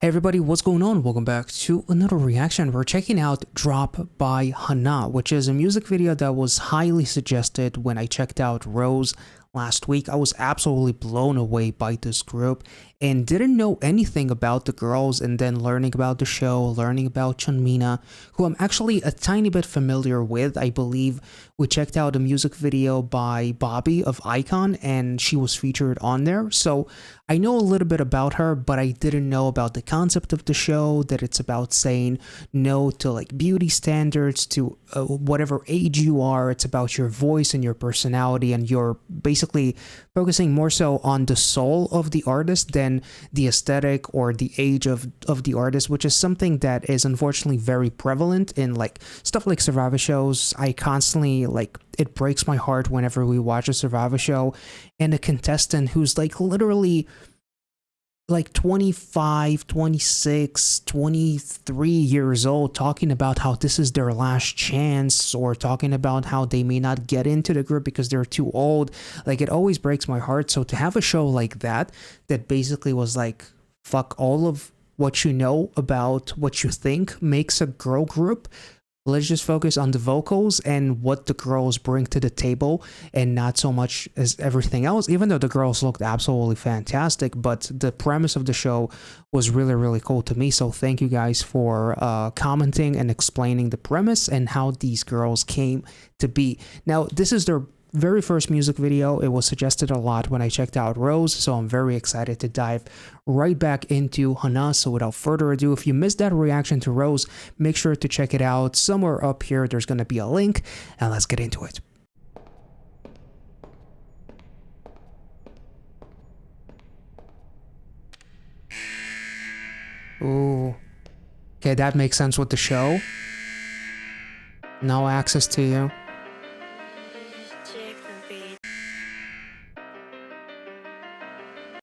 Hey everybody, what's going on? Welcome back to another reaction. We're checking out Drop by HANA, which is a music video that was highly suggested when I checked out Rose last week. I was absolutely blown away by this group and didn't know anything about the girls, and then learning about the show, learning about Chunmina, who I'm actually a tiny bit familiar with. I believe we checked out a music video by Bobby of Icon and she was featured on there. So I know a little bit about her, but I didn't know about the concept of the show, that it's about saying no to like beauty standards, to whatever age you are. It's about your voice and your personality, and you're basically focusing more so on the soul of the artist than the aesthetic or the age of the artist, which is something that is unfortunately very prevalent in like stuff like Survivor shows. I constantly it breaks my heart whenever we watch a Survivor show and a contestant who's like literally like 25, 26, 23 years old talking about how this is their last chance, or talking about how they may not get into the group because they're too old. Like, it always breaks my heart. So to have a show like that basically was like, fuck all of what you know about what you think makes a girl group. Let's just focus on the vocals and what the girls bring to the table, and not so much as everything else, even though the girls looked absolutely fantastic. But the premise of the show was really, really cool to me. So thank you guys for commenting and explaining the premise and how these girls came to be. Now, this is their very first music video. It was suggested a lot when I checked out Rose, so I'm very excited to dive right back into HANA. So without further ado, if you missed that reaction to Rose, make sure to check it out. Somewhere up here there's going to be a link, and let's get into it. Ooh, okay, that makes sense with the show. No access to you.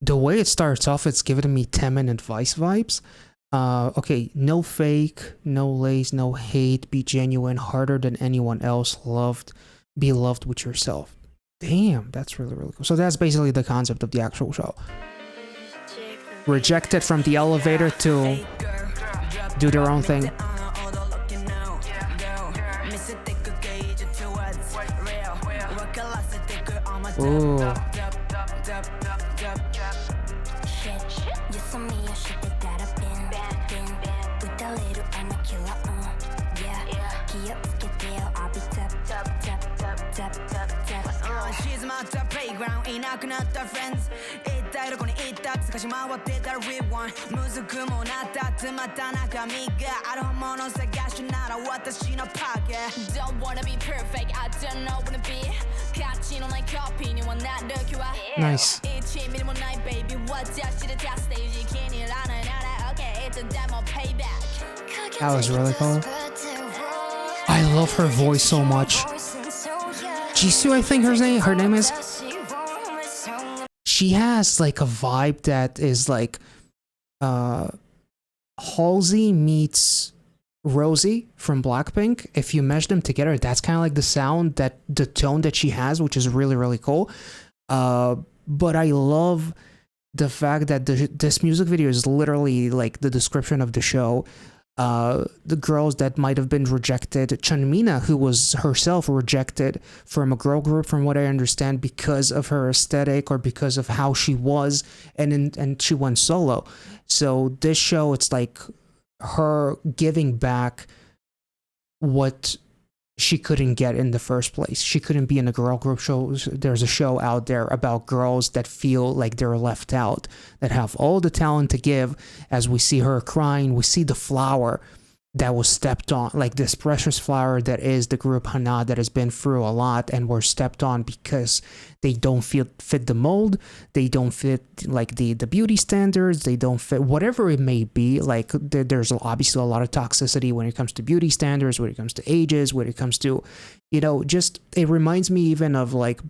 The way it starts off, it's giving me 10-minute Vice vibes. Okay, no fake, no lace, no hate, be genuine, harder than anyone else, be loved with yourself. Damn, that's really, really cool. So that's basically the concept of the actual show. Rejected from the elevator to do their own thing. Ooh. Don't wanna be perfect, I don't know wanna be. Nice. That was really cool. I love her voice so much. Jisoo, I think her name is. She has like a vibe that is like Halsey meets Rosie from Blackpink. If you mesh them together, that's kind of like the sound, the tone that she has, which is really, really cool. But I love the fact that this music video is literally like the description of the show. The girls that might have been rejected. Chunmina, who was herself rejected from a girl group, from what I understand, because of her aesthetic or because of how she was, and she went solo. So this show, it's like her giving back what she couldn't get in the first place. She couldn't be in a girl group show. There's a show out there about girls that feel like they're left out, that have all the talent to give. As we see her crying, we see the flower that was stepped on, like this precious flower that is the group HANA, that has been through a lot and were stepped on because they don't fit the mold, they don't fit like the beauty standards, they don't fit whatever it may be. Like there's obviously a lot of toxicity when it comes to beauty standards, when it comes to ages, when it comes to, you know, just, it reminds me even of like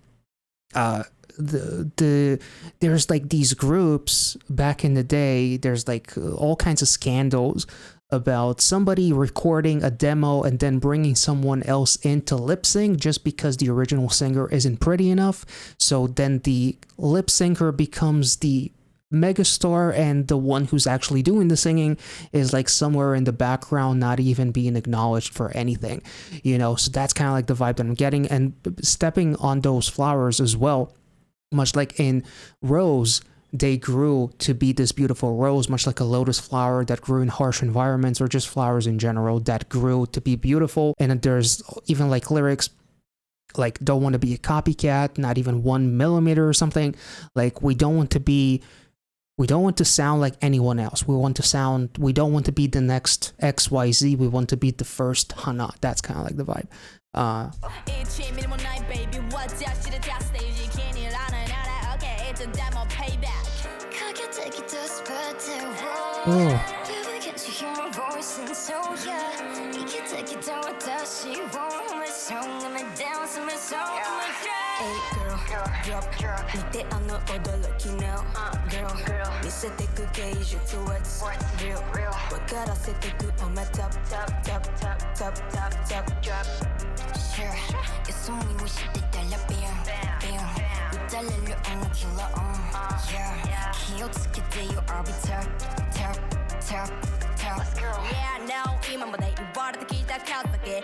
there's like these groups back in the day, there's like all kinds of scandals about somebody recording a demo and then bringing someone else in to lip sync just because the original singer isn't pretty enough. So then the lip syncer becomes the megastar, and the one who's actually doing the singing is like somewhere in the background, not even being acknowledged for anything, so that's kind of like the vibe that I'm getting. And stepping on those flowers as well, much like in Rose, they grew to be this beautiful rose, much like a lotus flower that grew in harsh environments, or just flowers in general that grew to be beautiful. And there's even like lyrics like, don't want to be a copycat, not even 1 millimeter or something. Like, we don't want to sound like anyone else. We don't want to be the next XYZ. We want to be the first HANA. That's kind of like the vibe. Oh.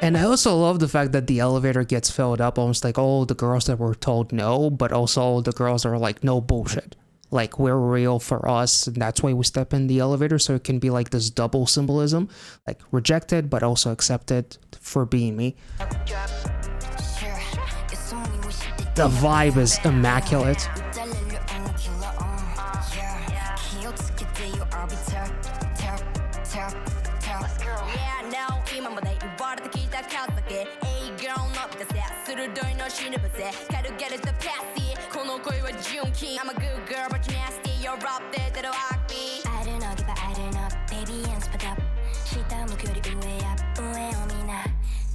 And I also love the fact that the elevator gets filled up, almost like all the girls that were told no, but also all the girls are like, no bullshit. Like, we're real for us, and that's why we step in the elevator, so it can be like this double symbolism, like rejected, but also accepted for being me. The vibe is immaculate. I'm a good girl, but you're nasty. You're up there, that'll act me. I don't know, give I don't know. Baby, and spit up. She down, look at it, way up. Way on me now.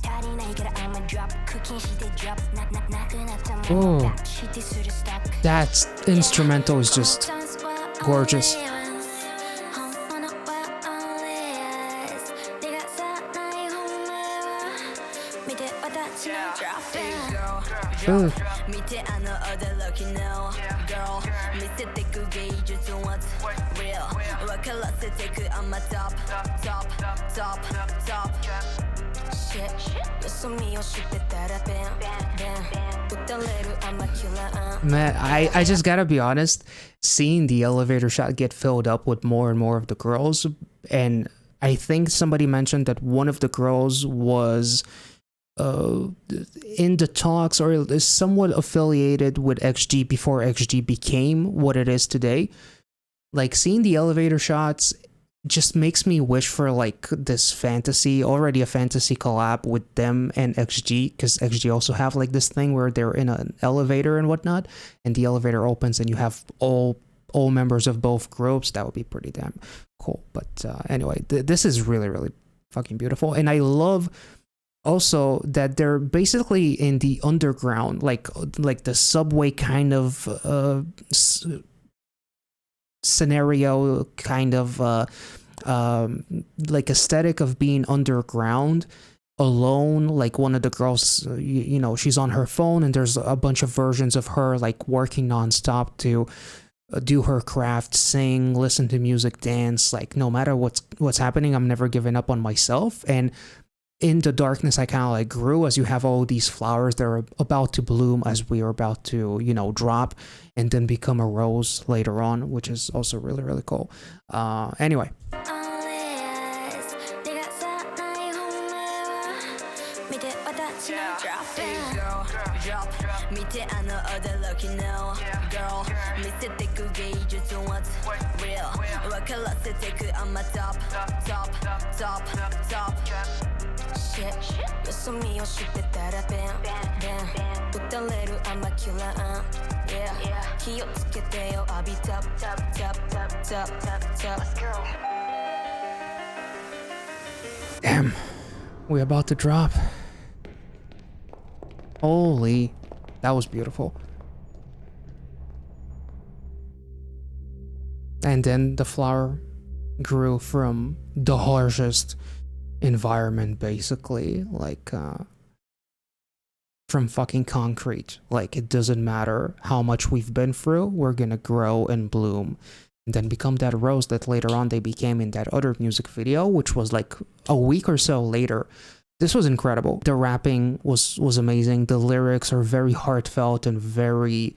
Daddy, now you gotta, I'm a drop. Cooking, she did drop. Oh, that instrumental is just gorgeous. Ooh. Man, I just gotta be honest, seeing the elevator shot get filled up with more and more of the girls, and I think somebody mentioned that one of the girls was in the talks or is somewhat affiliated with XG before XG became what it is today. Like, seeing the elevator shots just makes me wish for like this fantasy, already a fantasy collab with them and XG, because XG also have like this thing where they're in an elevator and whatnot, and the elevator opens and you have all members of both groups. That would be pretty damn cool. But anyway, this is really, really fucking beautiful, and I love also that they're basically in the underground, like the subway kind of scenario, kind of like aesthetic of being underground alone. Like, one of the girls, you know, she's on her phone and there's a bunch of versions of her like working nonstop to do her craft, sing, listen to music, dance. Like, no matter what's happening, I'm never giving up on myself. And in the darkness, I kind of like grew, as you have all these flowers that are about to bloom as we are about to, you know, drop and then become a rose later on, which is also really, really cool. Anyway. Damn, we're about to drop. Holy, that was beautiful. And then the flower grew from the harshest environment, basically, like from fucking concrete. Like, it doesn't matter how much we've been through, we're gonna grow and bloom. then become that Rose that later on they became in that other music video, which was like a week or so later. This was incredible. The rapping was amazing. The lyrics are very heartfelt and very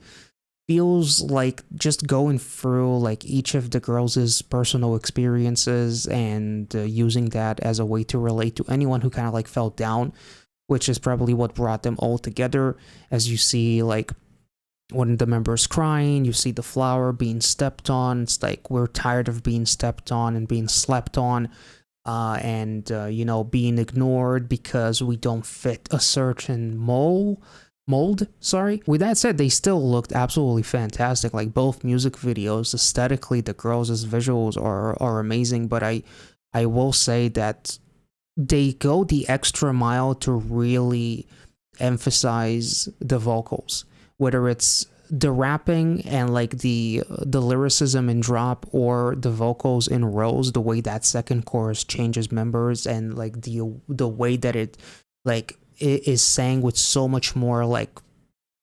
feels like just going through like each of the girls' personal experiences and using that as a way to relate to anyone who kind of like felt down, which is probably what brought them all together. As you see like one of the members crying, you see the flower being stepped on. It's like we're tired of being stepped on and being slept on, and you know, being ignored because we don't fit a certain mold. Sorry. With that said, they still looked absolutely fantastic. Like both music videos, aesthetically, the girls' visuals are amazing. But I will say that they go the extra mile to really emphasize the vocals, whether it's the rapping and like the lyricism in Drop or the vocals in Rose, the way that second chorus changes members and like the way that it like it is sang with so much more like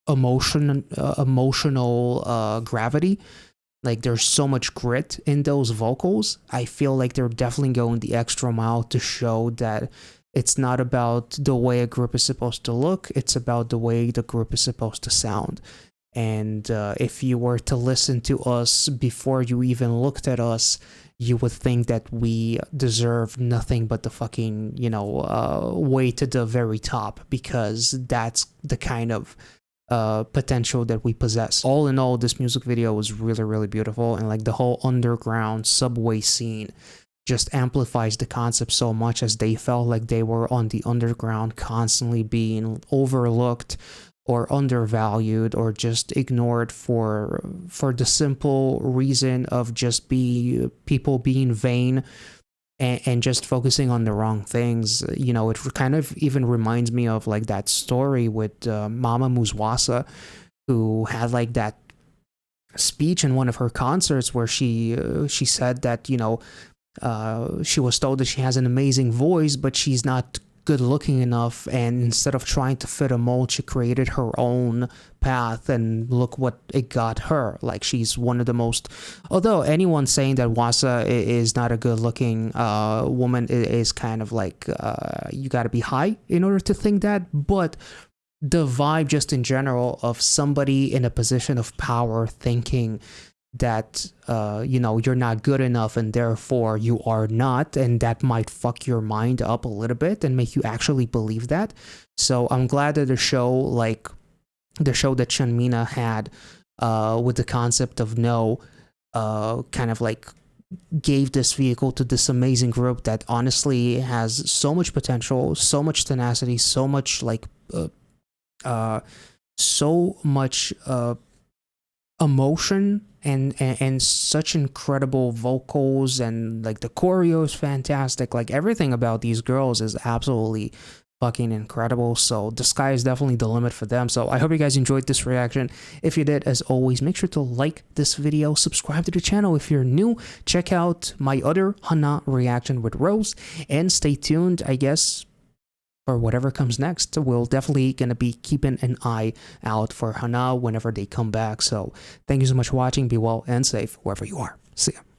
emotional gravity. Like there's so much grit in those vocals. I feel like they're definitely going the extra mile to show that it's not about the way a group is supposed to look, it's about the way the group is supposed to sound. And if you were to listen to us before you even looked at us, you would think that we deserve nothing but the fucking, you know, way to the very top, because that's the kind of potential that we possess. All in all, this music video was really, really beautiful, and like the whole underground subway scene just amplifies the concept so much, as they felt like they were on the underground, constantly being overlooked or undervalued or just ignored for the simple reason of just people being vain and just focusing on the wrong things. You know, it kind of even reminds me of like that story with Mama Muswasa, who had like that speech in one of her concerts where she said that, you know, she was told that she has an amazing voice, but she's not good looking enough, and instead of trying to fit a mold, she created her own path, and look what it got her. Like, she's one of the most, although anyone saying that Wasa is not a good looking woman is kind of like, you gotta be high in order to think that. But the vibe just in general of somebody in a position of power thinking that you know, you're not good enough and therefore you are not, and that might fuck your mind up a little bit and make you actually believe that. So I'm glad that the show that Shanmina had with the concept of no kind of like gave this vehicle to this amazing group that honestly has so much potential, so much tenacity, so much like so much emotion and such incredible vocals, and like the choreo is fantastic. Like everything about these girls is absolutely fucking incredible. So the sky is definitely the limit for them. So I hope you guys enjoyed this reaction. If you did, as always, make sure to like this video, subscribe to the channel if you're new, check out my other HANA reaction with Rose, and stay tuned, I guess, for whatever comes next. We'll definitely gonna be keeping an eye out for HANA whenever they come back. So thank you so much for watching. Be well and safe wherever you are. See ya.